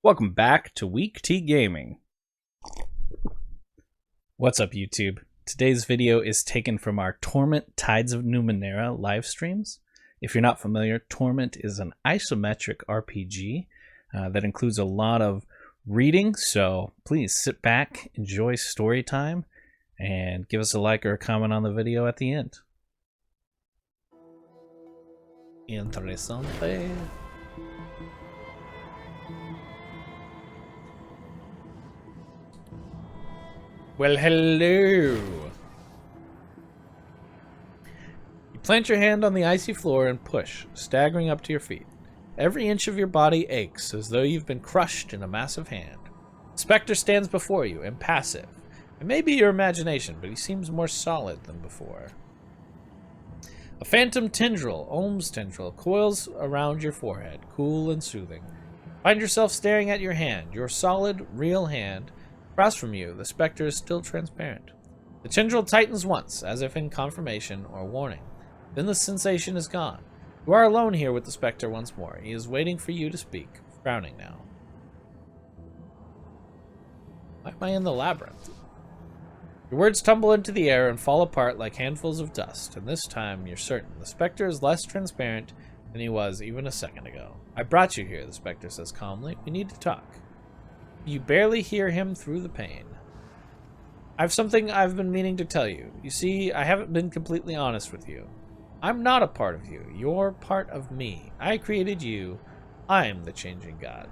Welcome back to WeakT Gaming. What's up, YouTube? Today's video is taken from our Torment Tides of Numenera live streams. If you're not familiar, Torment is an isometric RPG that includes a lot of reading, so please sit back, enjoy story time, and give us a like or a comment on the video at the end. Interesante. Well, hello. You plant your hand on the icy floor and push, staggering up to your feet. Every inch of your body aches as though you've been crushed in a massive hand. The specter stands before you, impassive. It may be your imagination, but he seems more solid than before. A phantom tendril, Ohm's tendril, coils around your forehead, cool and soothing. Find yourself staring at your hand, your solid, real hand. Across from you, the specter is still transparent. The tendril tightens once, as if in confirmation or warning. Then the sensation is gone. You are alone here with the specter once more. He is waiting for you to speak, frowning now. Why am I in the labyrinth? Your words tumble into the air and fall apart like handfuls of dust, and this time you're certain the specter is less transparent than he was even a second ago. I brought you here, the specter says calmly. We need to talk. You barely hear him through the pain. I've something I've been meaning to tell you. You see, I haven't been completely honest with you. I'm not a part of you. You're part of me. I created you. I'm the changing God.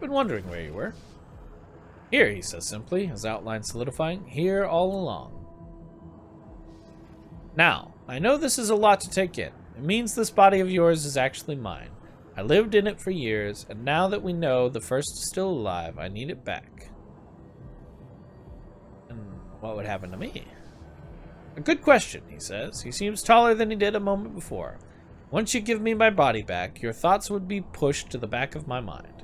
Been wondering where you were. Here, he says simply, his outline solidifying. Here all along. Now, I know this is a lot to take in. It means this body of yours is actually mine. I lived in it for years, and now that we know the first is still alive, I need it back. And what would happen to me? A good question, he says. He seems taller than he did a moment before. Once you give me my body back, your thoughts would be pushed to the back of my mind.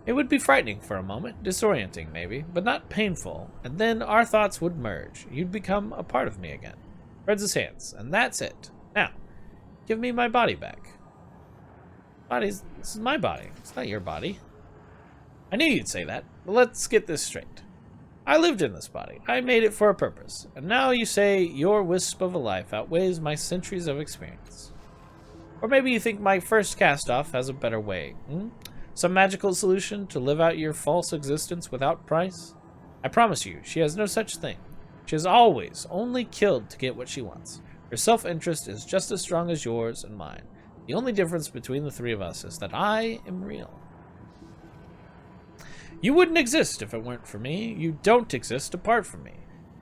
It would be frightening for a moment, disorienting maybe, but not painful, and then our thoughts would merge. You'd become a part of me again. Spreads his hands, and that's it. Now, give me my body back. This is my body. It's not your body. I knew you'd say that, but let's get this straight. I lived in this body. I made it for a purpose, and now you say your wisp of a life outweighs my centuries of experience. Or maybe you think my first cast-off has a better way, Some magical solution to live out your false existence without price? I promise you, she has no such thing. She has always only killed to get what she wants. Her self-interest is just as strong as yours and mine. The only difference between the three of us is that I am real. You wouldn't exist if it weren't for me. You don't exist apart from me.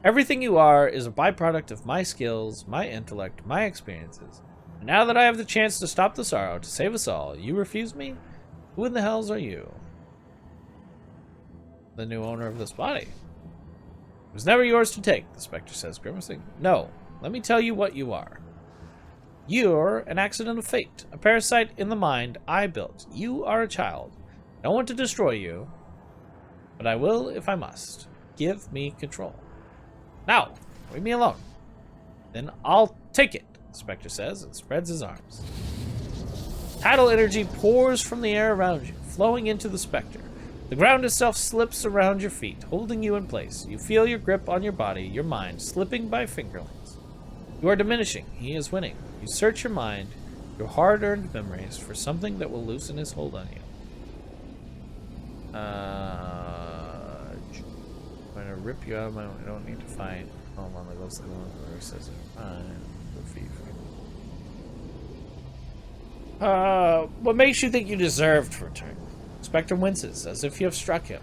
Everything you are is a byproduct of my skills, my intellect, my experiences. And now that I have the chance to stop the sorrow, to save us all, you refuse me? Who in the hells are you? The new owner of this body. It was never yours to take, the specter says, grimacing. No, let me tell you what you are. You're an accident of fate, a parasite in the mind I built. You are a child. I don't want to destroy you, but I will if I must. Give me control. Now, leave me alone. Then I'll take it, the specter says, and spreads his arms. Tidal energy pours from the air around you, flowing into the specter. The ground itself slips around your feet, holding you in place. You feel your grip on your body, your mind, slipping by fingerlings. You are diminishing. He is winning. You search your mind, your hard-earned memories, for something that will loosen his hold on you. I'm going to rip you out of my... I don't need to fight. Oh, I'm on the ghostly one where he says, what makes you think you deserved to return? Spectre winces, as if you have struck him,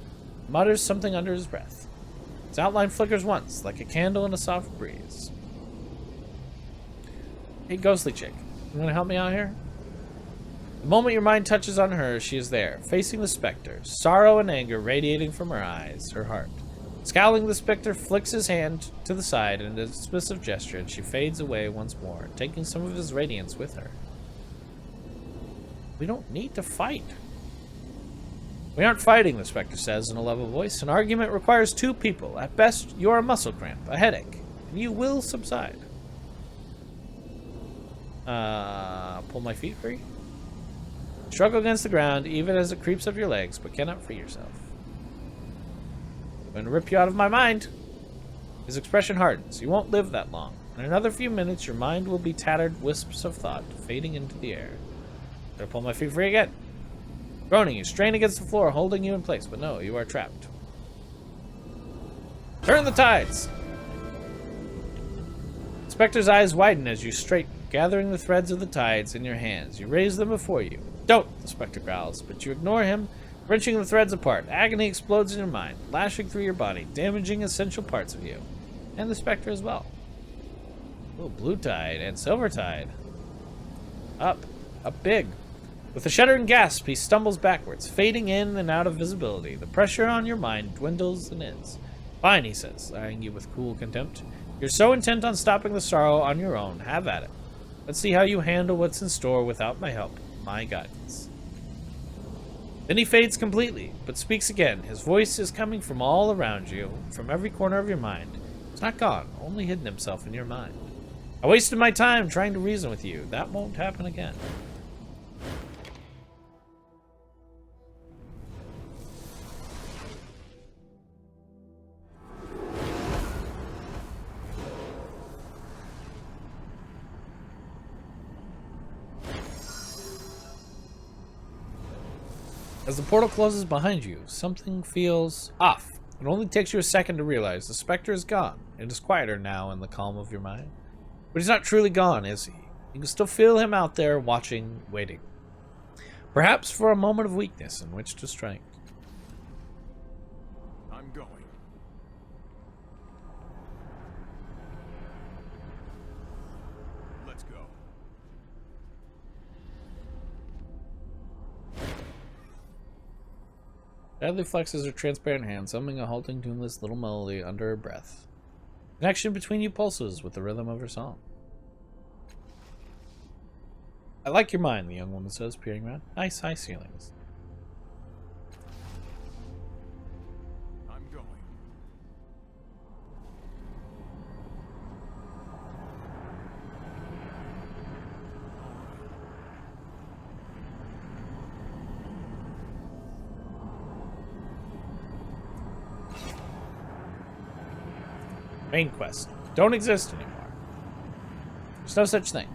mutters something under his breath. His outline flickers once, like a candle in a soft breeze. Hey, ghostly chick, you want to help me out here? The moment your mind touches on her, she is there, facing the spectre, sorrow and anger radiating from her eyes, her heart. Scowling, the spectre flicks his hand to the side in a dismissive gesture, and she fades away once more, taking some of his radiance with her. We don't need to fight. We aren't fighting, the specter says in a level voice. An argument requires two people. At best, you're a muscle cramp, a headache, and you will subside. Pull my feet free. Struggle against the ground even as it creeps up your legs, but cannot free yourself. I'm going to rip you out of my mind. His expression hardens. You won't live that long. In another few minutes, your mind will be tattered wisps of thought, fading into the air. I'm going to pull my feet free again. Groaning, you strain against the floor, holding you in place, but no, you are trapped. Turn the tides! Spectre's eyes widen as you straighten, gathering the threads of the tides in your hands. You raise them before you. Don't, the Spectre growls, but you ignore him, wrenching the threads apart. Agony explodes in your mind, lashing through your body, damaging essential parts of you. And the Spectre as well. Oh, blue tide and silver tide. Up big. With a shuddering gasp, he stumbles backwards, fading in and out of visibility. The pressure on your mind dwindles and ends. Fine, he says, eyeing you with cool contempt. You're so intent on stopping the sorrow on your own. Have at it. Let's see how you handle what's in store without my help, my guidance. Then he fades completely, but speaks again. His voice is coming from all around you, from every corner of your mind. He's not gone, only hidden himself in your mind. I wasted my time trying to reason with you. That won't happen again. As the portal closes behind you, something feels off. It only takes you a second to realize the Spectre is gone. It is quieter now in the calm of your mind. But he's not truly gone, is he? You can still feel him out there, watching, waiting. Perhaps for a moment of weakness in which to strike. I'm going. Let's go. Sadly flexes her transparent hand, summing a halting, tuneless little melody under her breath. Connection between you pulses with the rhythm of her song. I like your mind, the young woman says, peering around. Nice high ceilings. I'm going. Main quest. Don't exist anymore. There's no such thing.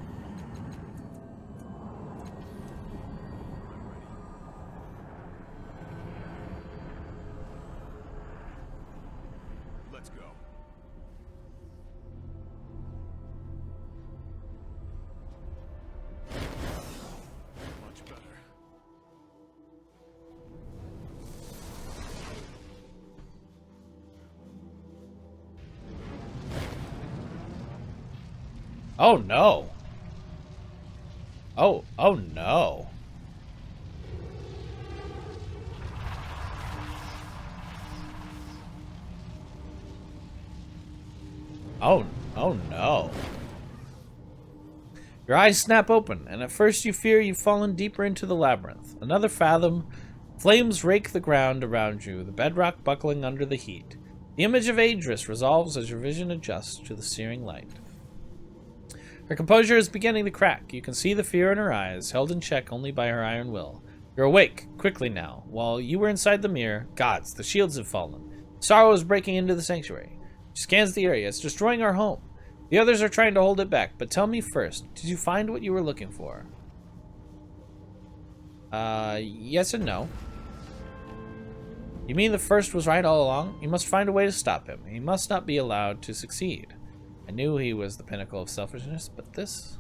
Let's go. Much better. Oh no. Oh no. Oh no. Your eyes snap open, and at first you fear you've fallen deeper into the labyrinth. Another fathom, flames rake the ground around you, the bedrock buckling under the heat. The image of Adris resolves as your vision adjusts to the searing light. Her composure is beginning to crack. You can see the fear in her eyes, held in check only by her iron will. You're awake, quickly now. While you were inside the mirror, gods, the shields have fallen. Sorrow is breaking into the sanctuary. She scans the area. It's destroying our home. The others are trying to hold it back, but tell me first, did you find what you were looking for? Yes and no. You mean the first was right all along? You must find a way to stop him. He must not be allowed to succeed. I knew he was the pinnacle of selfishness, but this...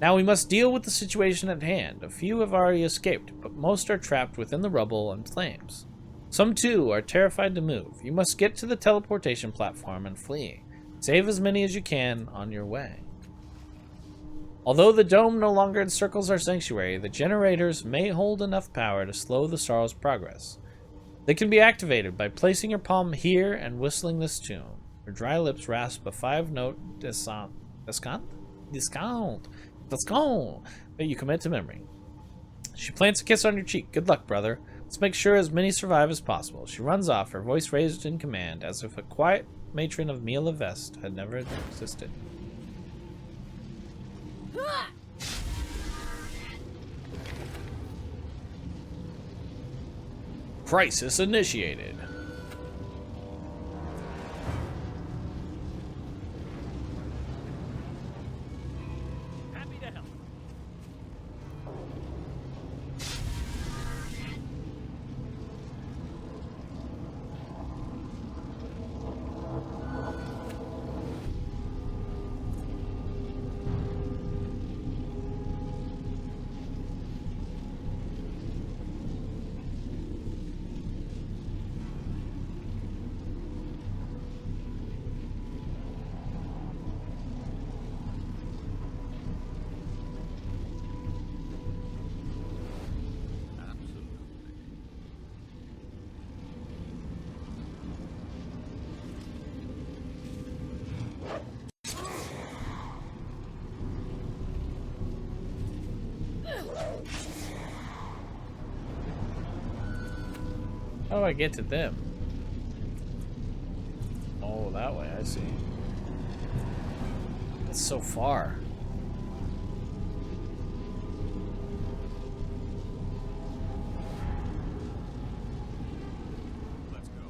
Now we must deal with the situation at hand. A few have already escaped, but most are trapped within the rubble and flames. Some, too, are terrified to move. You must get to the teleportation platform and flee. Save as many as you can on your way. Although the dome no longer encircles our sanctuary, the generators may hold enough power to slow the sorrow's progress. They can be activated by placing your palm here and whistling this tune. Her dry lips rasp a 5-note discount that you commit to memory. She plants a kiss on your cheek. Good luck, brother. Let's make sure as many survive as possible. She runs off, her voice raised in command, as if a quiet matron of Mila Vest had never existed. Crisis initiated. Happy to help. How do I get to them? Oh, that way, I see. That's so far. Let's go.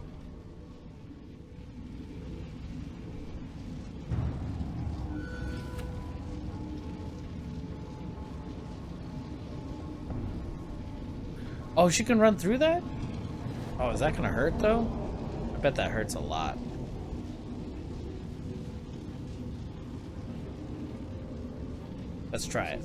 Oh, she can run through that? Oh, is that gonna hurt though? I bet that hurts a lot. Let's try it.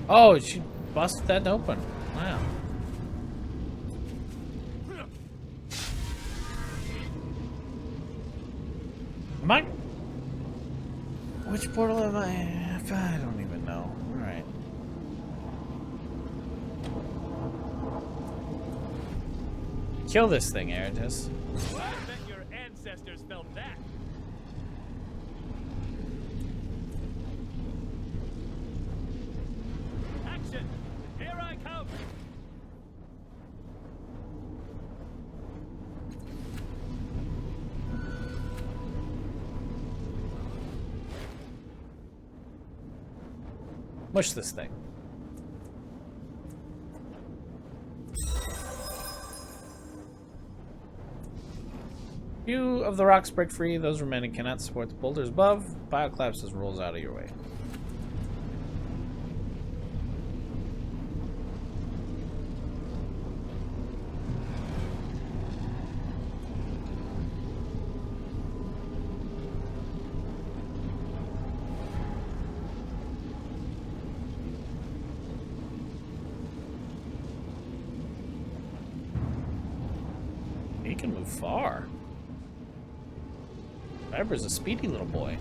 Oh, she busted that open. Wow. Am I? Which portal am I? I don't even know. Alright. Kill this thing, Eritis. I bet your ancestors felt that. Action! Here I come! Mush this thing. Few of the rocks break free. Those remaining cannot support the boulders above. Biocollapses rolls out of your way. He can move far. Viber's a speedy little boy.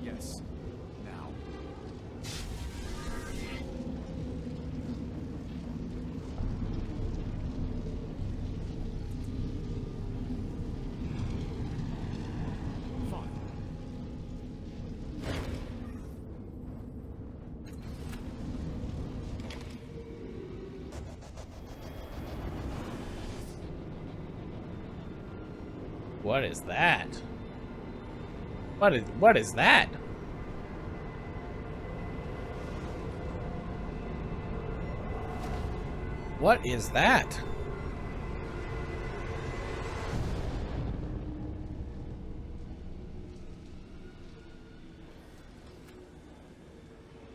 Yes. Now. Fine. What is that? What is that? What is that?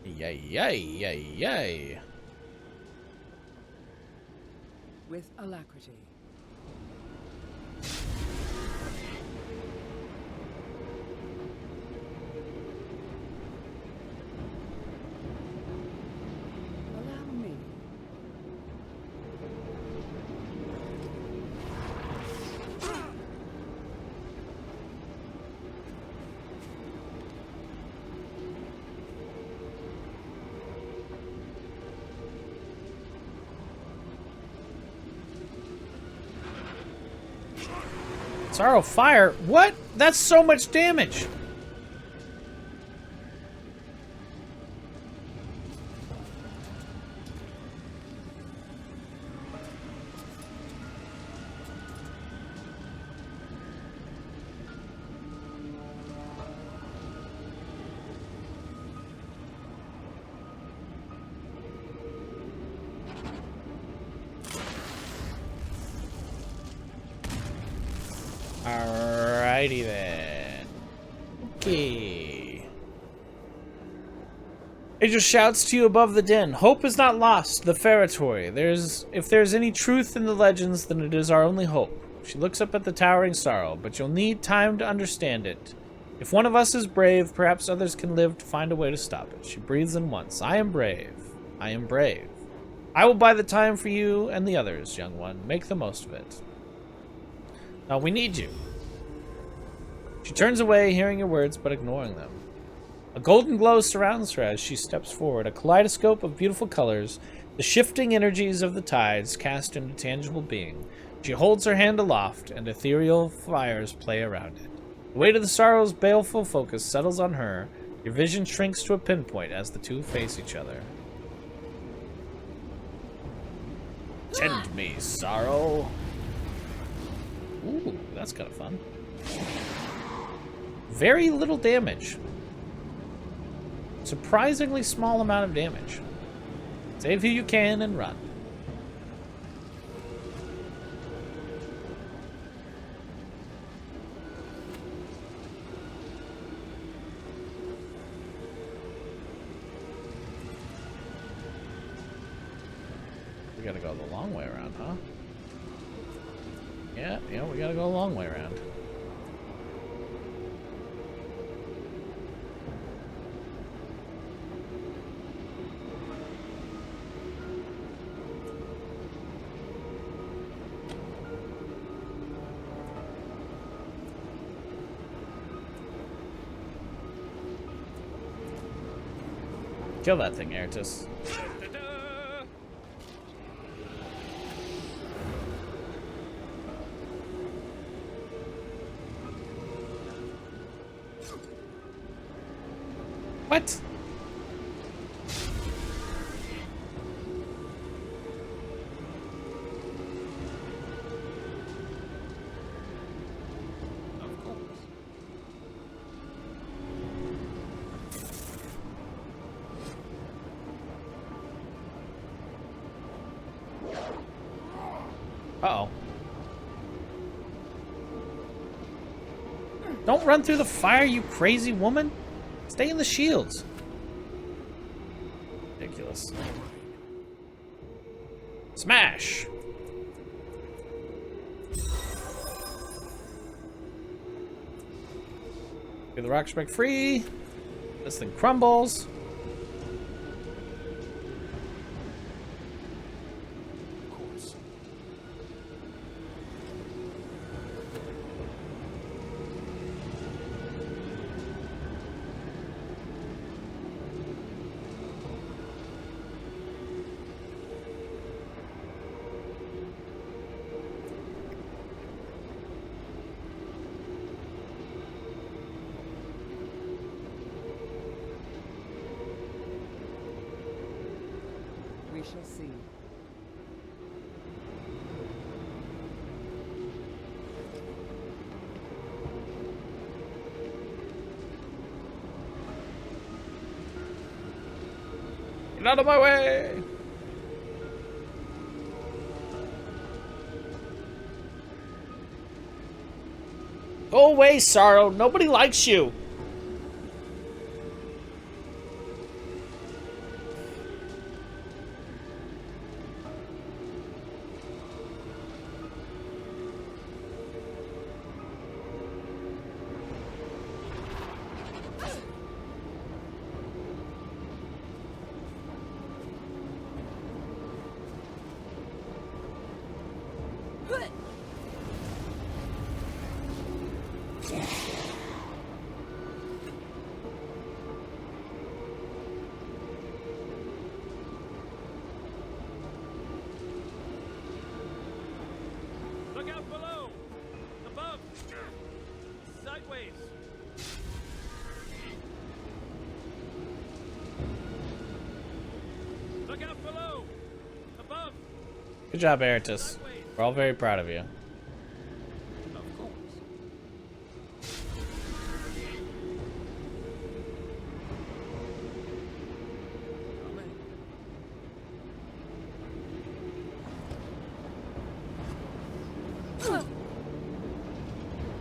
Yay, yay, yay, yay. With alacrity. Allow Sorrow fire? What? That's so much damage. Alrighty then. Okay. It just shouts to you above the din. Hope is not lost. The feretory. If there's any truth in the legends, then it is our only hope. She looks up at the towering sorrow, but you'll need time to understand it. If one of us is brave, perhaps others can live to find a way to stop it. She breathes in once. I am brave. I am brave. I will buy the time for you and the others, young one. Make the most of it. Now we need you. She turns away, hearing your words, but ignoring them. A golden glow surrounds her as she steps forward, a kaleidoscope of beautiful colors, the shifting energies of the tides cast into tangible being. She holds her hand aloft, and ethereal fires play around it. The weight of the sorrow's baleful focus settles on her. Your vision shrinks to a pinpoint as the two face each other. Tend me, sorrow. Ooh, that's kind of fun. Very little damage. Surprisingly small amount of damage. Save who you can and run. We gotta go the long way around, huh? Yeah, we gotta go a long way around. Kill that thing, Ertus. What? Uh-oh. Don't run through the fire, you crazy woman. Stay in the shields. Ridiculous. Smash! Get the rocks break free. This thing crumbles. We shall see. Get out of my way! Go away, Sorrow. Nobody likes you. Good job, Eritus. We're all very proud of you. Of course.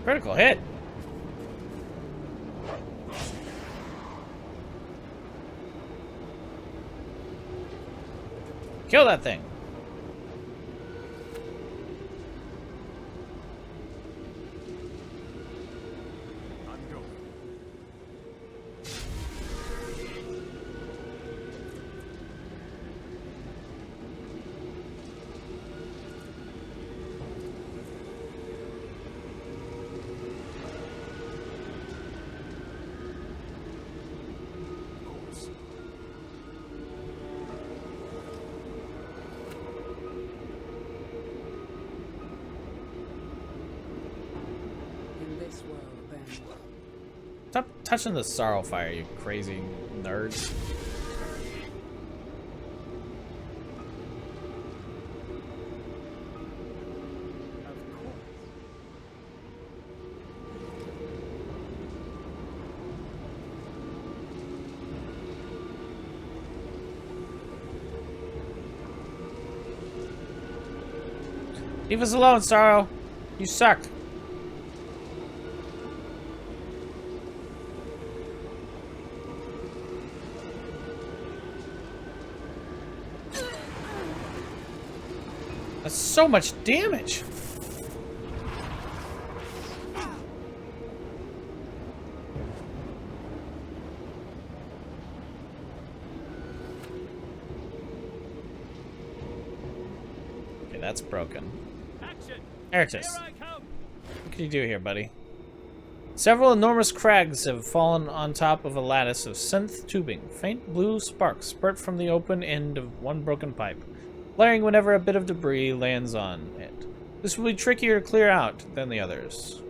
Critical hit. Kill that thing. I'm going. Of course. In this world, then. Stop touching the sorrow fire, you crazy nerds. Of course. Leave us alone, Sorrow. You suck. That's so much damage. Okay, that's broken. Action! Eritus, Here I come! what can you do here, buddy? Several enormous crags have fallen on top of a lattice of synth tubing. Faint blue sparks spurt from the open end of one broken pipe, flaring whenever a bit of debris lands on it. This will be trickier to clear out than the others.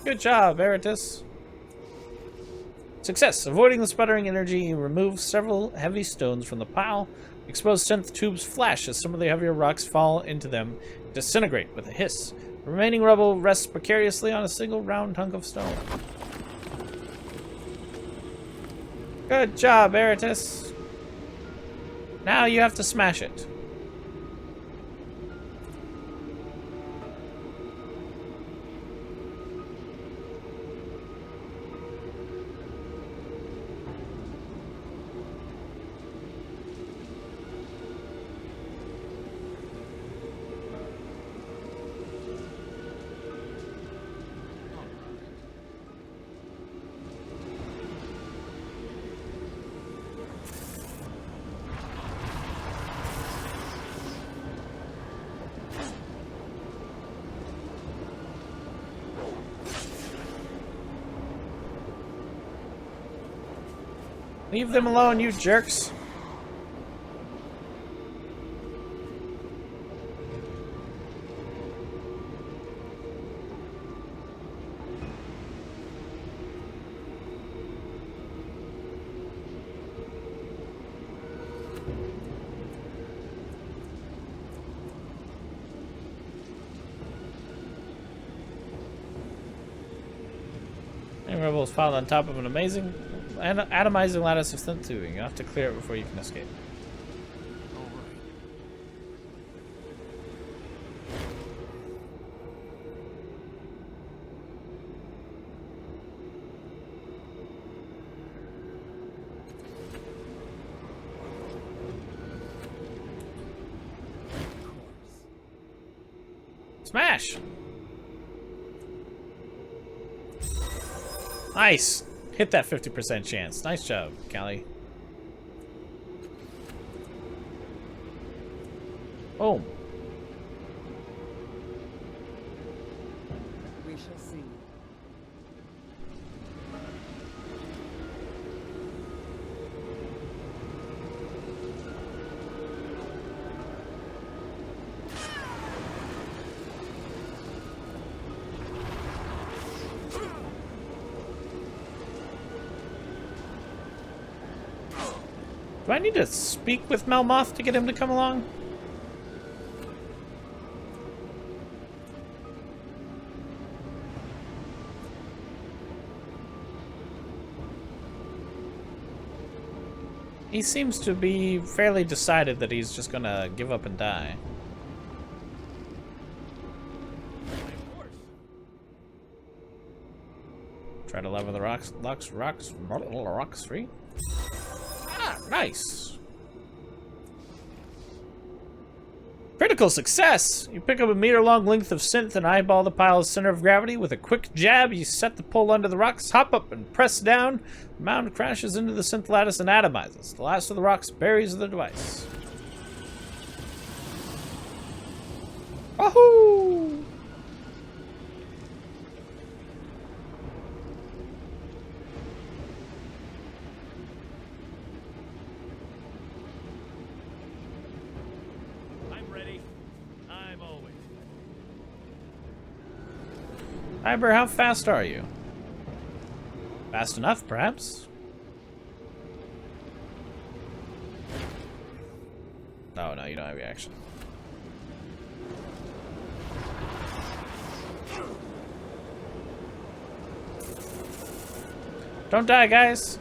Good job, Eritus. Success! Avoiding the sputtering energy, you remove several heavy stones from the pile. Exposed synth tubes flash as some of the heavier rocks fall into them, disintegrate with a hiss. The remaining rubble rests precariously on a single round hunk of stone. Good job, Eritus. Now you have to smash it. Leave them alone, you jerks. Any rebels piled on top of an amazing atomizing lattice of synth tubing. You'll have to clear it before you can escape. All right. Smash! Nice! Hit that 50% chance. Nice job, Callie. Boom. We shall see. Do I need to speak with Melmoth to get him to come along? He seems to be fairly decided that he's just gonna give up and die. Of course. Try to lever the rocks free. Ah, nice. Critical success! You pick up a meter-long length of synth and eyeball the pile's center of gravity. With a quick jab, you set the pole under the rocks, hop up and press down. The mound crashes into the synth lattice and atomizes. The last of the rocks buries the device. Wahoo! I'm ready. I'm always. Iber, how fast are you? Fast enough, perhaps? No, no, you don't have reaction. Don't die, guys!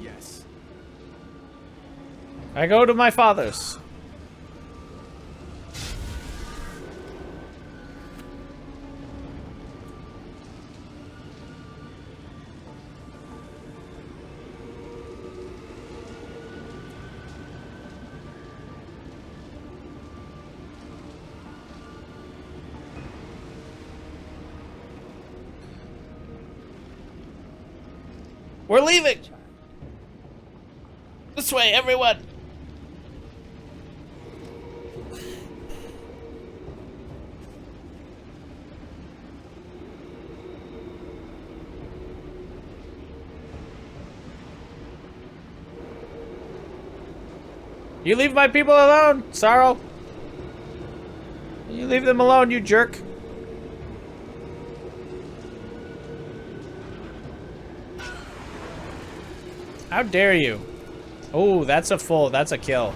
Yes. I go to my father's. We're leaving! This way, everyone! You leave my people alone, Sorrow! You leave them alone, you jerk! How dare you? Oh, that's a kill.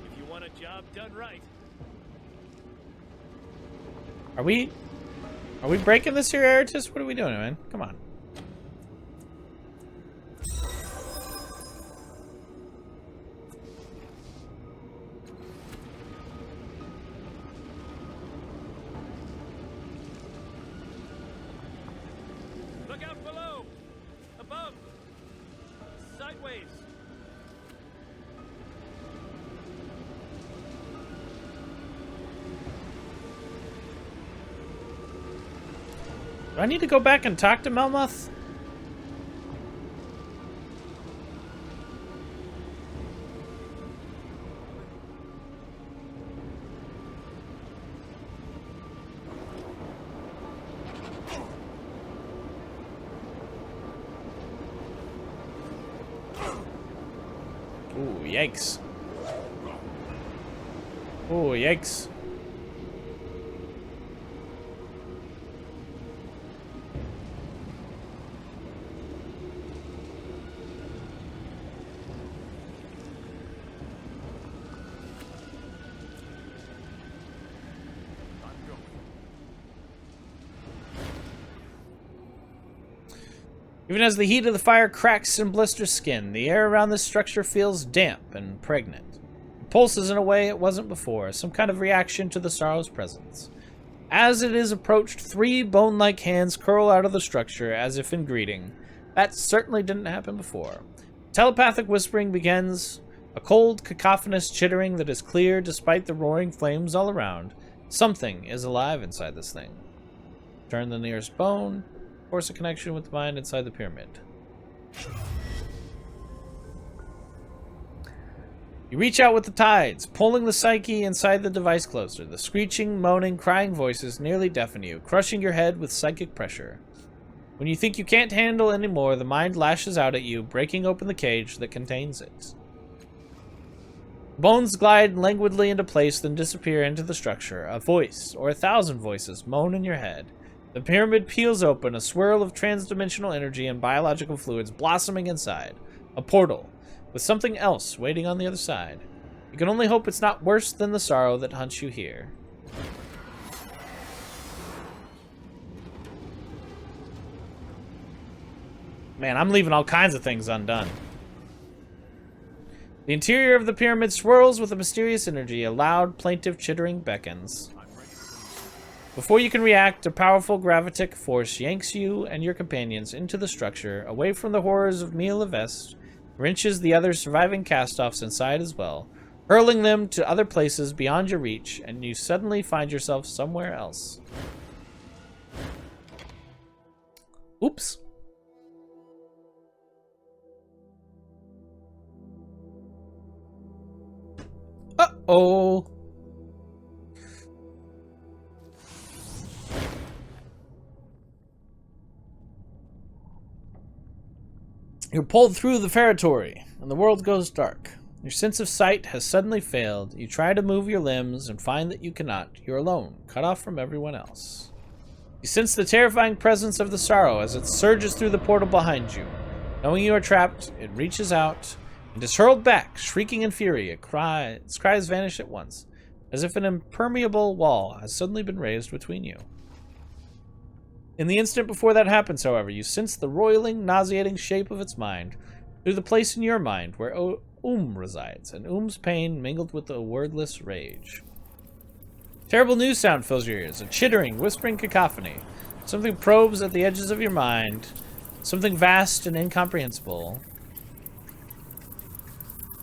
If you want a job done right. Are we breaking this here, Eratus? What are we doing, man? Come on. Look out below! Above! Sideways! Do I need to go back and talk to Melmoth? Ooh, yikes. Ooh, yikes. I'm going. Even as the heat of the fire cracks and blisters skin, the air around this structure feels damp and pregnant. You pulses in a way it wasn't before, some kind of reaction to the sorrow's presence. As it is approached, 3 bone-like hands curl out of the structure as if in greeting. That certainly didn't happen before. Telepathic whispering begins, a cold, cacophonous chittering that is clear despite the roaring flames all around. Something is alive inside this thing. Turn the nearest bone, force a connection with the mind inside the pyramid. You reach out with the tides, pulling the psyche inside the device closer. The screeching, moaning, crying voices nearly deafen you, crushing your head with psychic pressure. When you think you can't handle anymore, the mind lashes out at you, breaking open the cage that contains it. Bones glide languidly into place, then disappear into the structure. A voice, or 1,000 voices, moan in your head. The pyramid peels open, a swirl of transdimensional energy and biological fluids blossoming inside. A portal, with something else waiting on the other side. You can only hope it's not worse than the sorrow that hunts you here. Man, I'm leaving all kinds of things undone. The interior of the pyramid swirls with a mysterious energy. A loud, plaintive chittering beckons. Before you can react, a powerful gravitic force yanks you and your companions into the structure, away from the horrors of Mia Levesque, wrenches the other surviving cast-offs inside as well, hurling them to other places beyond your reach, and you suddenly find yourself somewhere else. Oops. Uh-oh. You're pulled through the feretory, and the world goes dark. Your sense of sight has suddenly failed. You try to move your limbs and find that you cannot. You're alone, cut off from everyone else. You sense the terrifying presence of the sorrow as it surges through the portal behind you. Knowing you are trapped, it reaches out and is hurled back, shrieking in fury. Its cries vanish at once, as if an impermeable wall has suddenly been raised between you. In the instant before that happens, however, you sense the roiling, nauseating shape of its mind through the place in your mind where resides, and pain mingled with a wordless rage. Terrible new sound fills your ears, a chittering, whispering cacophony. Something probes at the edges of your mind, something vast and incomprehensible.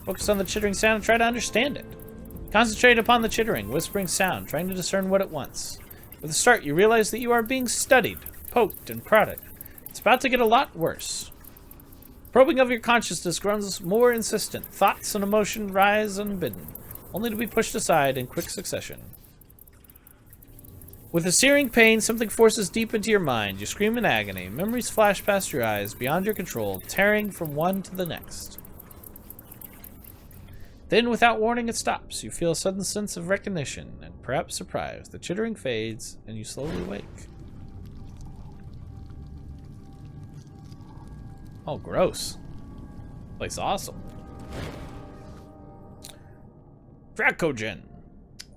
Focus on the chittering sound and try to understand it. Concentrate upon the chittering, whispering sound, trying to discern what it wants. With a start, you realize that you are being studied, poked, and prodded. It's about to get a lot worse. Probing of your consciousness grows more insistent. Thoughts and emotion rise unbidden, only to be pushed aside in quick succession. With a searing pain, something forces deep into your mind. You scream in agony. Memories flash past your eyes, beyond your control, tearing from one to the next. Then, without warning, it stops. You feel a sudden sense of recognition, and perhaps surprise. The chittering fades, and you slowly wake. Oh, gross. This place is awesome. Dracogen.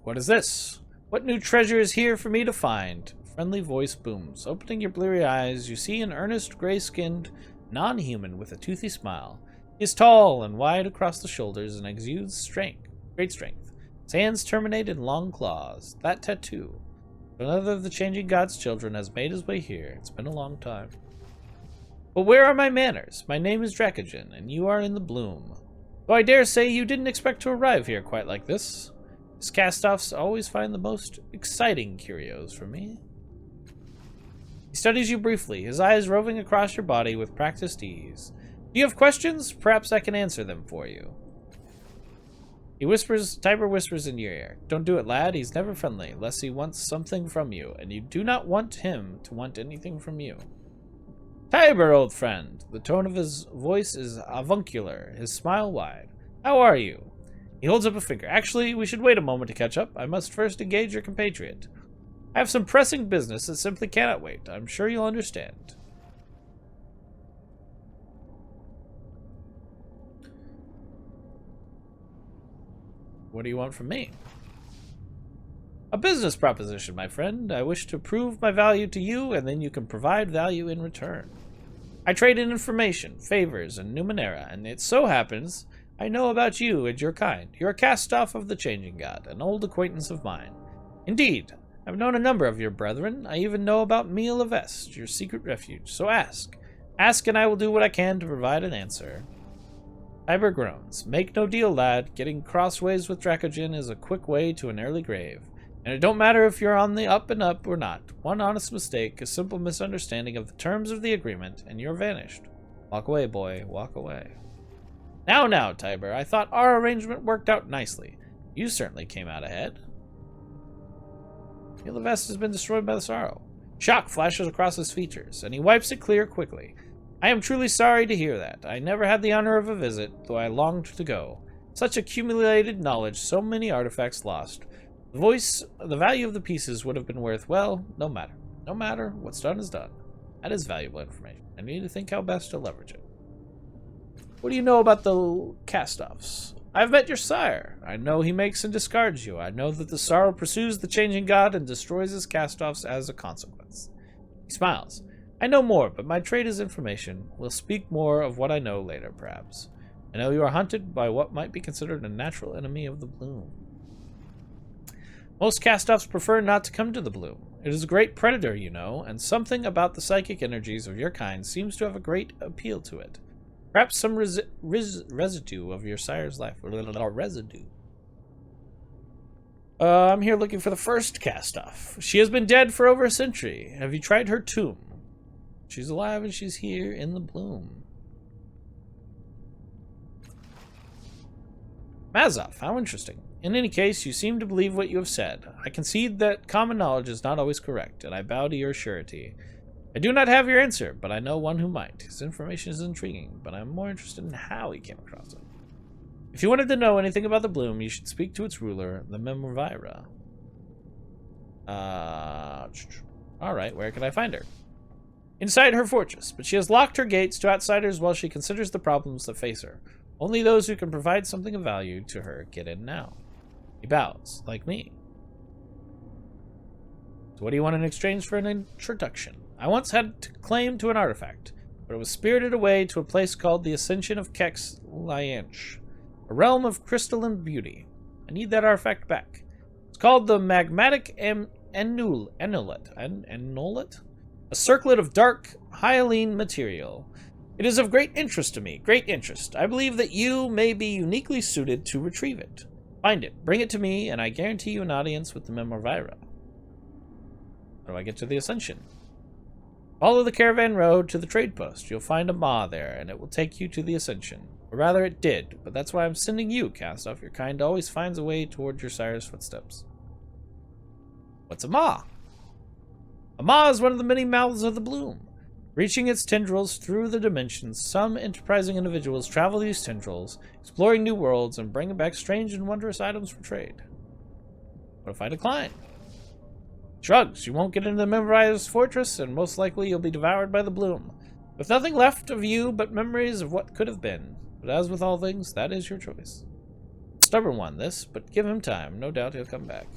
What is this? What new treasure is here for me to find? Friendly voice booms. Opening your bleary eyes, you see an earnest, gray-skinned non-human with a toothy smile. He is tall and wide across the shoulders and exudes strength, great strength. His hands terminate in long claws. That tattoo. Another of the changing god's children has made his way here. It's been a long time. But where are my manners? My name is Dracogen, and you are in the bloom. Though I dare say you didn't expect to arrive here quite like this. His cast-offs always find the most exciting curios for me. He studies you briefly, his eyes roving across your body with practiced ease. Do you have questions? Perhaps I can answer them for you. He whispers, Tiber whispers in your ear. Don't do it, lad. He's never friendly, unless he wants something from you, and you do not want him to want anything from you. Tiber, old friend. The tone of his voice is avuncular, his smile wide. How are you? He holds up a finger. Actually, we should wait a moment to catch up. I must first engage your compatriot. I have some pressing business that simply cannot wait. I'm sure you'll understand. What do you want from me? A business proposition, my friend. I wish to prove my value to you, and then you can provide value in return. I trade in information, favors, and Numenera, and it so happens I know about you and your kind. You're a cast-off of the Changing God, an old acquaintance of mine. Indeed, I've known a number of your brethren. I even know about Mia Levest, your secret refuge. So ask. Ask, and I will do what I can to provide an answer. Tiber groans. Make no deal, lad. Getting crossways with Dracogen is a quick way to an early grave. And it don't matter if you're on the up and up or not. One honest mistake, a simple misunderstanding of the terms of the agreement, and you're vanished. Walk away, boy. Walk away. Now, Tiber. I thought our arrangement worked out nicely. You certainly came out ahead. The vest has been destroyed by the sorrow. Shock flashes across his features, and he wipes it clear quickly. I am truly sorry to hear that. I never had the honor of a visit, though I longed to go. Such accumulated knowledge, so many artifacts lost. The value of the pieces would have been worth, well, no matter. No matter, what's done is done. That is valuable information. I need to think how best to leverage it. What do you know about the cast-offs? I've met your sire. I know he makes and discards you. I know that the sorrow pursues the Changing God and destroys his cast-offs as a consequence. He smiles. I know more, but my trade is information. We'll speak more of what I know later, perhaps. I know you are hunted by what might be considered a natural enemy of the bloom. Most cast-offs prefer not to come to the bloom. It is a great predator, you know, and something about the psychic energies of your kind seems to have a great appeal to it. Perhaps some residue of your sire's life. Residue. I'm here looking for the first cast-off. She has been dead for over a century. Have you tried her tomb? She's alive and she's here in the bloom. Mazov, how interesting. In any case, you seem to believe what you have said. I concede that common knowledge is not always correct, and I bow to your surety. I do not have your answer, but I know one who might. His information is intriguing, but I'm more interested in how he came across it. If you wanted to know anything about the bloom, you should speak to its ruler, the Memorvira. Alright, where can I find her? Inside her fortress, but she has locked her gates to outsiders while she considers the problems that face her. Only those who can provide something of value to her get in now. He bows, like me. So what do you want in exchange for an introduction? I once had to claim to an artifact, but it was spirited away to a place called the Ascension of Kex Lianch, a realm of crystalline beauty. I need that artifact back. It's called the Magmatic Enulet, a circlet of dark, hyaline material. It is of great interest to me, great interest. I believe that you may be uniquely suited to retrieve it. Find it, bring it to me, and I guarantee you an audience with the Memorvira. How do I get to the Ascension? Follow the caravan road to the trade post. You'll find a maw there, and it will take you to the Ascension. Or rather, it did, but that's why I'm sending you, cast-off. Your kind always finds a way toward your sire's footsteps. What's a maw? A maw is one of the many mouths of the bloom. Reaching its tendrils through the dimensions, some enterprising individuals travel these tendrils, exploring new worlds, and bringing back strange and wondrous items for trade. What if I decline? Shrugs. You won't get into the Memorvira's fortress, and most likely you'll be devoured by the bloom, with nothing left of you but memories of what could have been. But as with all things, that is your choice. Stubborn one, this, but give him time. No doubt he'll come back.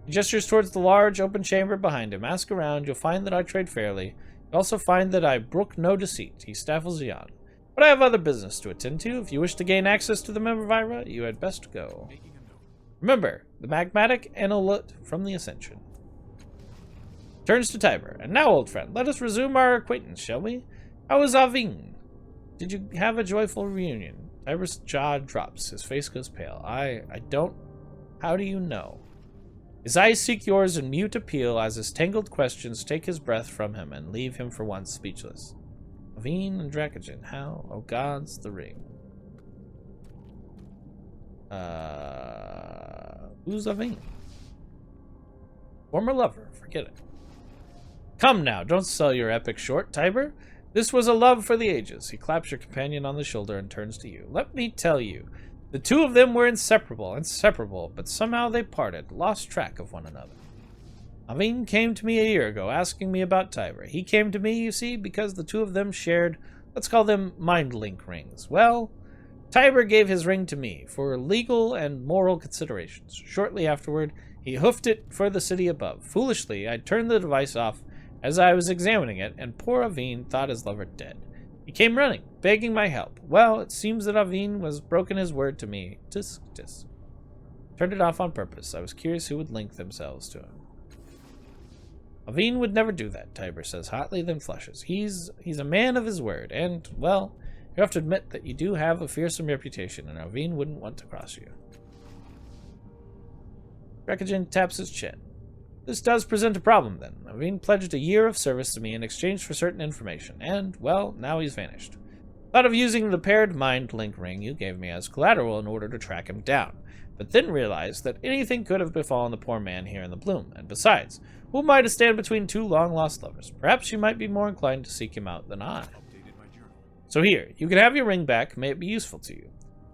He gestures towards the large, open chamber behind him. Ask around. You'll find that I trade fairly. You'll also find that I brook no deceit. He staffles you on. But I have other business to attend to. If you wish to gain access to the Memorvira, you had best go. Remember, the Magmatic Enulet from the Ascension. Turns to Tiber. And now, old friend, let us resume our acquaintance, shall we? How is Avin? Did you have a joyful reunion? Tiber's jaw drops. His face goes pale. I don't... How do you know? His eyes seek yours in mute appeal as his tangled questions take his breath from him and leave him for once speechless. Avin and Dracogen. How? Oh gods, the ring. Who's Avin? Former lover. Forget it. Come now, don't sell your epic short, Tiber. This was a love for the ages. He claps your companion on the shoulder and turns to you. Let me tell you, the two of them were inseparable, but somehow they parted, lost track of one another. Avin came to me a year ago, asking me about Tiber. He came to me, you see, because the two of them shared, let's call them mind link rings. Well, Tiber gave his ring to me for legal and moral considerations. Shortly afterward, he hoofed it for the city above. Foolishly, I turned the device off as I was examining it, and poor Avin thought his lover dead. He came running. begging my help. Well, it seems that Aveen was broken his word to me. Tisk, tisk. Turned it off on purpose. I was curious who would link themselves to him. Aveen would never do that, Tiber says hotly, then flushes. He's a man of his word, and, well, you have to admit that you do have a fearsome reputation, and Aveen wouldn't want to cross you. Rekajin taps his chin. This does present a problem, then. Aveen pledged a year of service to me in exchange for certain information, and, well, now he's vanished. Thought of using the paired mind link ring you gave me as collateral in order to track him down, but then realized that anything could have befallen the poor man here in the bloom, and besides, who am I to stand between two long-lost lovers? Perhaps you might be more inclined to seek him out than I. So here, you can have your ring back, may it be useful to you.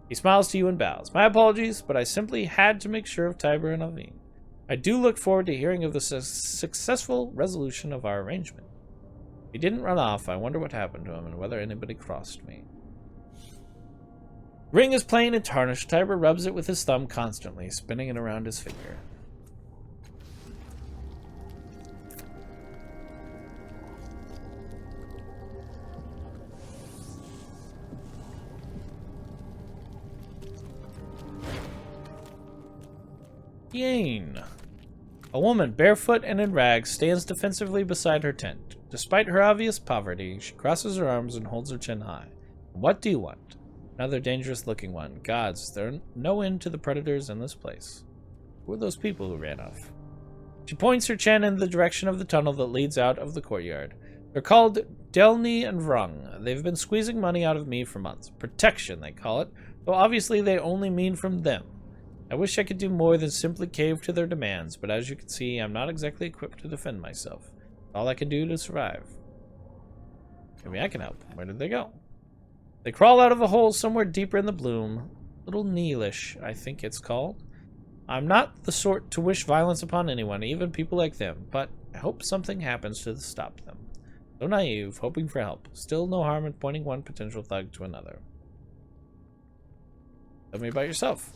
He smiles to you and bows. My apologies, but I simply had to make sure of Tiber and Aveen. I do look forward to hearing of the successful resolution of our arrangement. If he didn't run off, I wonder what happened to him and whether anybody crossed me. Ring is plain and tarnished. Tiber rubs it with his thumb constantly, spinning it around his finger. Yane. A woman, barefoot and in rags, stands defensively beside her tent. Despite her obvious poverty, she crosses her arms and holds her chin high. What do you want? Another dangerous-looking one. Gods, is there no end to the predators in this place? Who are those people who ran off? She points her chin in the direction of the tunnel that leads out of the courtyard. They're called Delny and Vrung. They've been squeezing money out of me for months. Protection, they call it, though obviously they only mean from them. I wish I could do more than simply cave to their demands, but as you can see, I'm not exactly equipped to defend myself. All I can do to survive. Maybe I can help. Where did they go? They crawl out of a hole somewhere deeper in the bloom. Little Neelish, I think it's called. I'm not the sort to wish violence upon anyone, even people like them, but I hope something happens to stop them. So naive, hoping for help. Still no harm in pointing one potential thug to another. Tell me about yourself.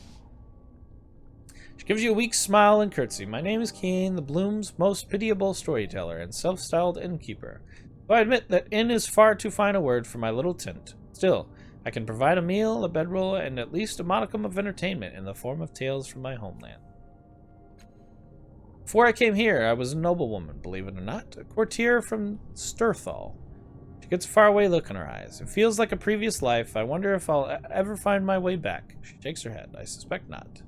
She gives you a weak smile and curtsy. My name is Keen, the Bloom's most pitiable storyteller and self-styled innkeeper. Though I admit that inn is far too fine a word for my little tent. Still, I can provide a meal, a bedroll, and at least a modicum of entertainment in the form of tales from my homeland. Before I came here, I was a noblewoman, believe it or not, a courtier from Sturthal. She gets a faraway look in her eyes. It feels like a previous life. I wonder if I'll ever find my way back. She shakes her head. I suspect not.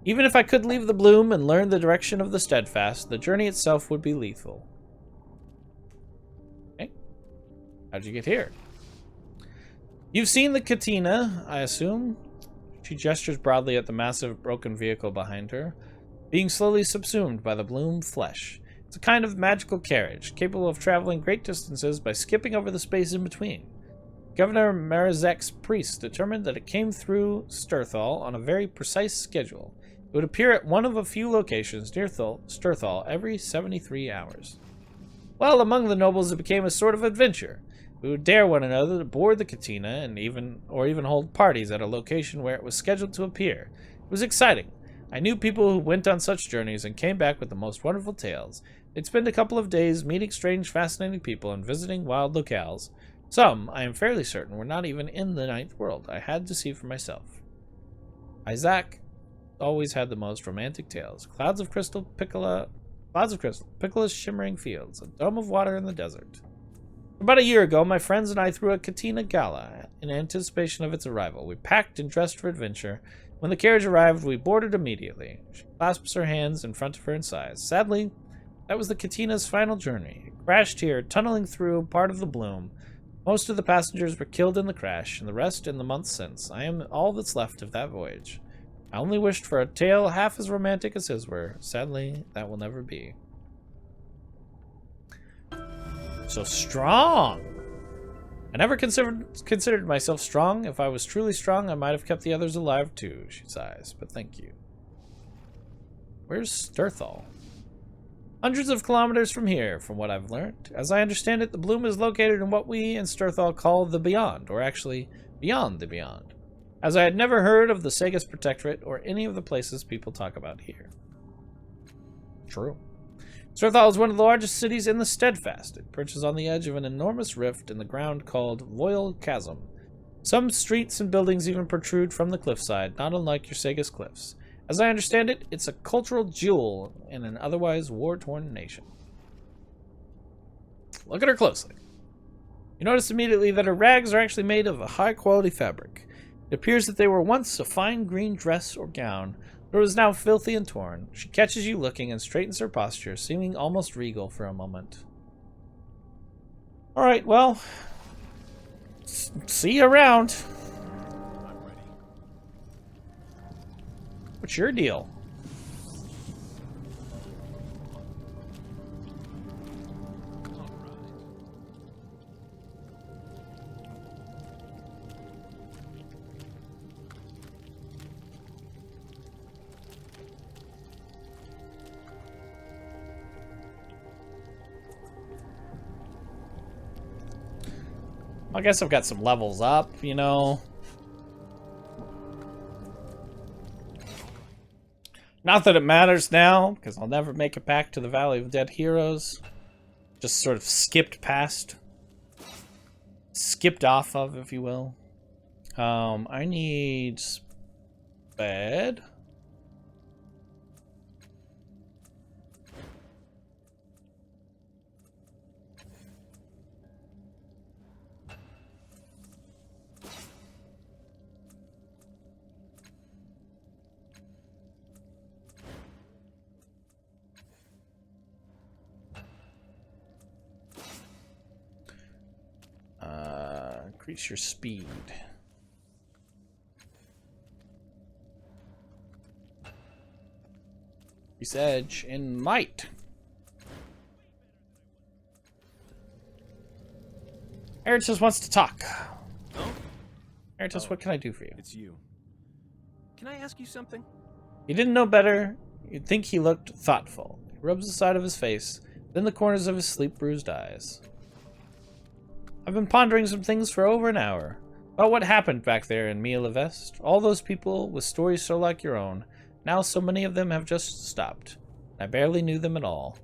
Even if I could leave the bloom and learn the direction of the steadfast, the journey itself would be lethal. Okay. How'd you get here? You've seen the Katina, I assume. She gestures broadly at the massive broken vehicle behind her, being slowly subsumed by the bloom flesh. It's a kind of magical carriage, capable of traveling great distances by skipping over the space in between. Governor Marazek's priest determined that it came through Sturthal on a very precise schedule. It would appear at one of a few locations near Sturthal every 73 hours. Well, among the nobles it became a sort of adventure. We would dare one another to board the Katina and even hold parties at a location where it was scheduled to appear. It was exciting. I knew people who went on such journeys and came back with the most wonderful tales. They'd spend a couple of days meeting strange, fascinating people and visiting wild locales. Some, I am fairly certain, were not even in the Ninth World. I had to see for myself. Isaac always had the most romantic tales. Clouds of crystal, Piccola's shimmering fields, a dome of water in the desert. About a year ago, my friends and I threw a Katina Gala in anticipation of its arrival. We packed and dressed for adventure. When the carriage arrived, we boarded immediately. She clasps her hands in front of her and sighs. Sadly, that was the Katina's final journey. It crashed here, tunneling through part of the bloom. Most of the passengers were killed in the crash, and the rest in the months since. I am all that's left of that voyage. I only wished for a tale half as romantic as his were. Sadly, that will never be. So strong! I never considered myself strong. If I was truly strong, I might have kept the others alive too, she sighs. But thank you. Where's Sturthal? Hundreds of kilometers from here, from what I've learned. As I understand it, the bloom is located in what we in Sturthal call the Beyond, or actually, Beyond the Beyond. As I had never heard of the Sagas Protectorate or any of the places people talk about here. True. Storthal is one of the largest cities in the Steadfast. It perches on the edge of an enormous rift in the ground called Voyal Chasm. Some streets and buildings even protrude from the cliffside, not unlike your Sega's cliffs. As I understand it, it's a cultural jewel in an otherwise war-torn nation. Look at her closely. You notice immediately that her rags are actually made of a high-quality fabric. It appears that they were once a fine green dress or gown, but it is now filthy and torn. She catches you looking and straightens her posture, seeming almost regal for a moment. Alright, well, see you around. I'm ready. What's your deal? All right. I guess I've got some levels up, you know. Not that it matters now, because I'll never make it back to the Valley of Dead Heroes. Just sort of skipped past. Skipped off of, if you will. I need bed. Increase your speed. Increase edge and might. Eritus wants to talk. Oh? Eritus, what can I do for you? It's you. Can I ask you something? You didn't know better. You'd think he looked thoughtful. He rubs the side of his face, then the corners of his sleep-bruised eyes. I've been pondering some things for over an hour. About what happened back there in Mia Levest. All those people with stories so like your own. Now so many of them have just stopped. I barely knew them at all.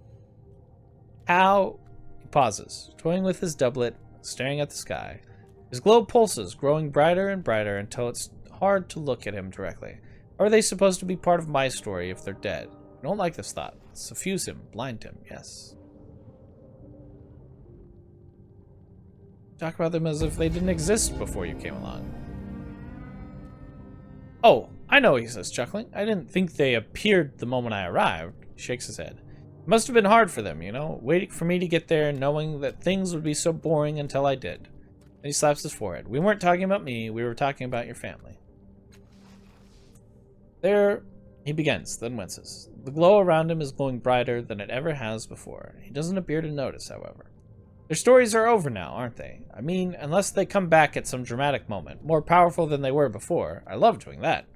How... He pauses, toying with his doublet, staring at the sky. His glow pulses, growing brighter and brighter until it's hard to look at him directly. How are they supposed to be part of my story if they're dead? I don't like this thought. Suffuse him, blind him, yes. Talk about them as if they didn't exist before you came along. Oh, I know, he says, chuckling. I didn't think they appeared the moment I arrived. He shakes his head. It must have been hard for them, you know, waiting for me to get there, knowing that things would be so boring until I did. And he slaps his forehead. We weren't talking about me, we were talking about your family. There, he begins, then winces. The glow around him is glowing brighter than it ever has before. He doesn't appear to notice, however. Their stories are over now, aren't they? I mean, unless they come back at some dramatic moment, more powerful than they were before. I love doing that.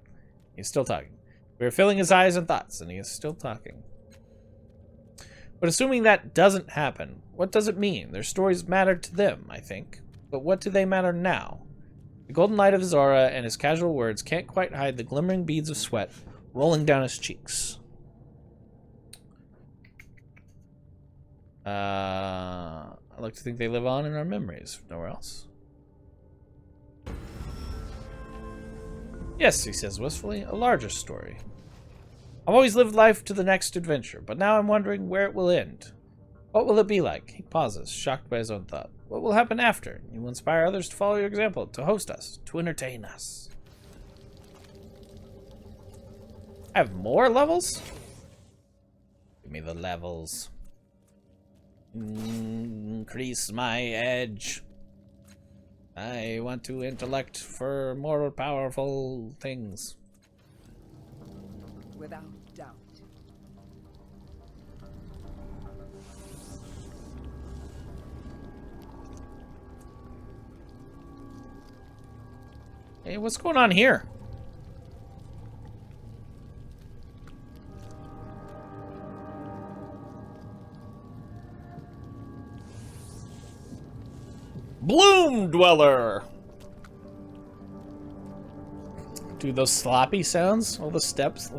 He's still talking. We are filling his eyes and thoughts, and he is still talking. But assuming that doesn't happen, what does it mean? Their stories mattered to them, I think. But what do they matter now? The golden light of his aura and his casual words can't quite hide the glimmering beads of sweat rolling down his cheeks. I like to think they live on in our memories, if nowhere else. Yes, he says wistfully, a larger story. I've always lived life to the next adventure, but now I'm wondering where it will end. What will it be like? He pauses, shocked by his own thought. What will happen after? You will inspire others to follow your example, to host us, to entertain us. I have more levels? Give me the levels. Increase my edge. I want to intellect for more powerful things. Without doubt. Hey, what's going on here? Bloom Dweller! Do those sloppy sounds? All the steps?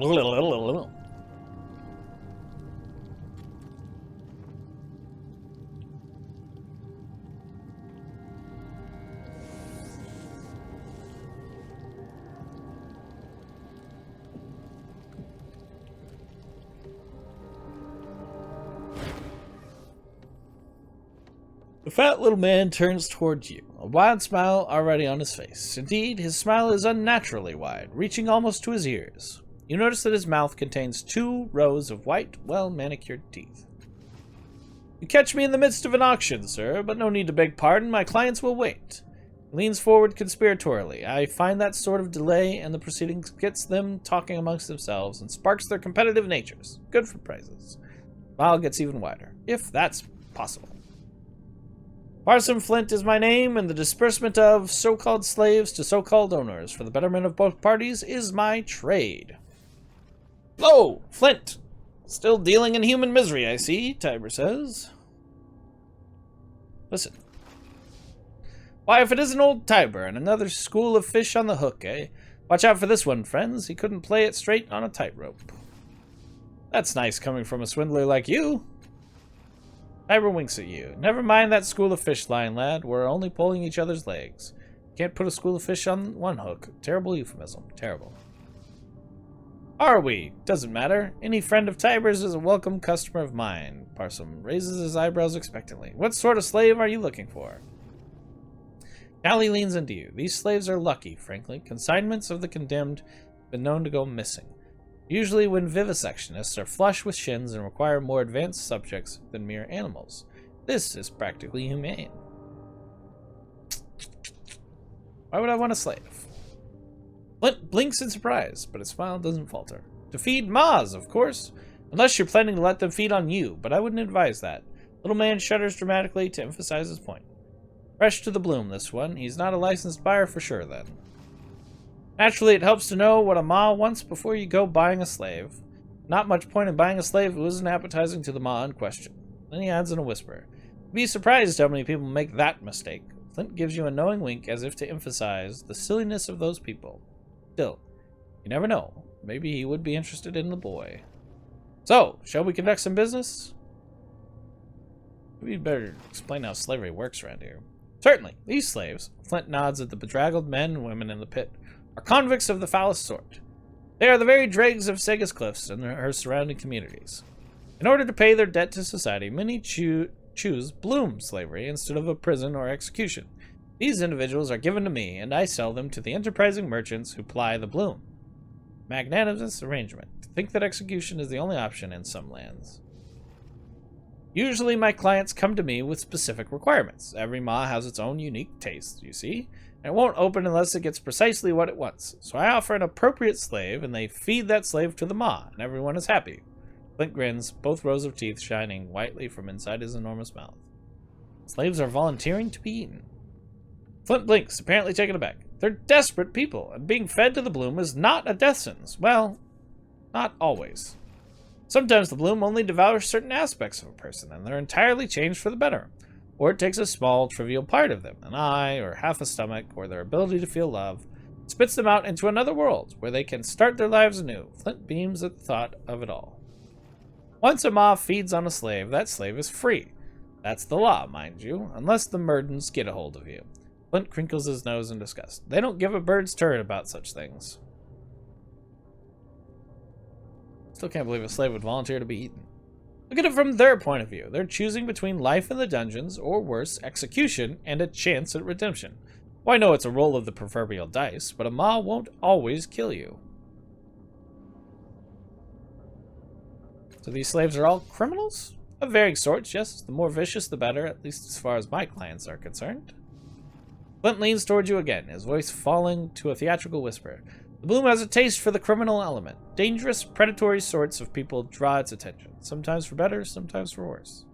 The fat little man turns towards you, a wide smile already on his face. Indeed, his smile is unnaturally wide, reaching almost to his ears. You notice that his mouth contains 2 rows of white, well-manicured teeth. You catch me in the midst of an auction, sir, but no need to beg pardon. My clients will wait. He leans forward conspiratorially. I find that sort of delay in the proceedings gets them talking amongst themselves and sparks their competitive natures. Good for prizes. Smile gets even wider, if that's possible. Parson Flint is my name, and the disbursement of so-called slaves to so-called owners for the betterment of both parties is my trade. Lo, Flint! Still dealing in human misery, I see, Tiber says. Listen. Why, if it isn't old Tiber and another school of fish on the hook, eh? Watch out for this one, friends. He couldn't play it straight on a tightrope. That's nice coming from a swindler like you. Tiber winks at you. Never mind that school of fish line, lad. We're only pulling each other's legs. Can't put a school of fish on one hook. Terrible euphemism. Terrible. Are we? Doesn't matter. Any friend of Tiber's is a welcome customer of mine. Parson raises his eyebrows expectantly. What sort of slave are you looking for? Callie leans into you. These slaves are lucky, frankly. Consignments of the condemned have been known to go missing. Usually when vivisectionists are flush with shins and require more advanced subjects than mere animals. This is practically humane. Why would I want a slave? Flint blinks in surprise, but his smile doesn't falter. To feed Ma's, of course. Unless you're planning to let them feed on you, but I wouldn't advise that. Little man shudders dramatically to emphasize his point. Fresh to the bloom, this one. He's not a licensed buyer for sure, then. Naturally, it helps to know what a Ma wants before you go buying a slave. Not much point in buying a slave who isn't appetizing to the Ma in question. Then he adds in a whisper. You'd be surprised how many people make that mistake. Flint gives you a knowing wink as if to emphasize the silliness of those people. Still, you never know. Maybe he would be interested in the boy. So, shall we conduct some business? We'd better explain how slavery works around here. Certainly, these slaves, Flint nods at the bedraggled men and women in the pit, are convicts of the foulest sort. They are the very dregs of Sega's Cliffs and her surrounding communities. In order to pay their debt to society, many choose bloom slavery instead of a prison or execution. These individuals are given to me, and I sell them to the enterprising merchants who ply the bloom. Magnanimous arrangement. To think that execution is the only option in some lands. Usually my clients come to me with specific requirements. Every Ma has its own unique taste, you see, and it won't open unless it gets precisely what it wants. So I offer an appropriate slave, and they feed that slave to the Ma, and everyone is happy. Flint grins, both rows of teeth shining whitely from inside his enormous mouth. Slaves are volunteering to be eaten. Flint blinks, apparently taken aback. They're desperate people, and being fed to the bloom is not a death sentence. Well, not always. Sometimes the bloom only devours certain aspects of a person, and they're entirely changed for the better. Or it takes a small, trivial part of them, an eye, or half a stomach, or their ability to feel love, spits them out into another world, where they can start their lives anew. Flint beams at the thought of it all. Once a Ma feeds on a slave, that slave is free. That's the law, mind you, unless the Murdens get a hold of you. Flint crinkles his nose in disgust. They don't give a bird's turn about such things. Still can't believe a slave would volunteer to be eaten. Look at it from their point of view. They're choosing between life in the dungeons, or worse, execution, and a chance at redemption. Well, I know it's a roll of the proverbial dice, but a Ma won't always kill you. So these slaves are all criminals? Of varying sorts, yes. The more vicious, the better, at least as far as my clients are concerned. Flint leans towards you again, his voice falling to a theatrical whisper. The bloom has a taste for the criminal element. Dangerous, predatory sorts of people draw its attention. Sometimes for better, sometimes for worse.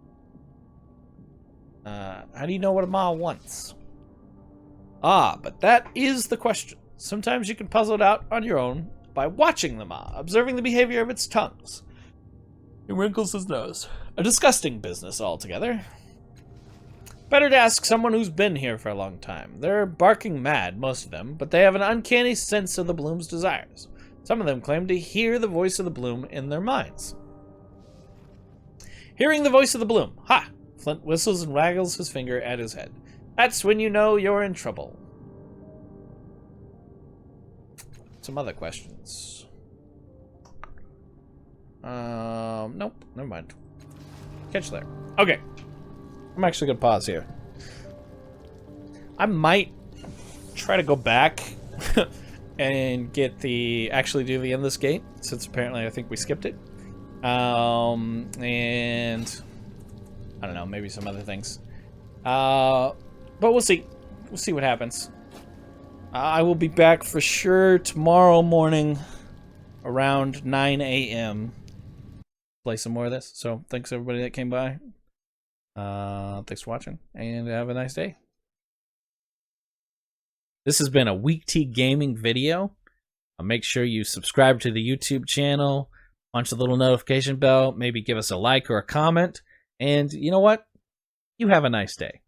How do you know what a Ma wants? Ah, but that is the question. Sometimes you can puzzle it out on your own by watching the Ma, observing the behavior of its tongues. He wrinkles his nose. A disgusting business altogether. Better to ask someone who's been here for a long time. They're barking mad, most of them, but they have an uncanny sense of the bloom's desires. Some of them claim to hear the voice of the bloom in their minds. Hearing the voice of the bloom. Ha! Flint whistles and waggles his finger at his head. That's when you know you're in trouble. Some other questions. Nope, never mind. Catch you there. Okay. I'm actually going to pause here. I might try to go back and get actually do the Endless Gate, since apparently I think we skipped it. And I don't know, maybe some other things. But we'll see. We'll see what happens. I will be back for sure tomorrow morning around 9 a.m. Play some more of this. So thanks everybody that came by. Thanks for watching, and have a nice day. This has been a WeakT Gaming video. Make sure you subscribe to the YouTube channel, punch the little notification bell, maybe give us a like or a comment, and you know what? You have a nice day.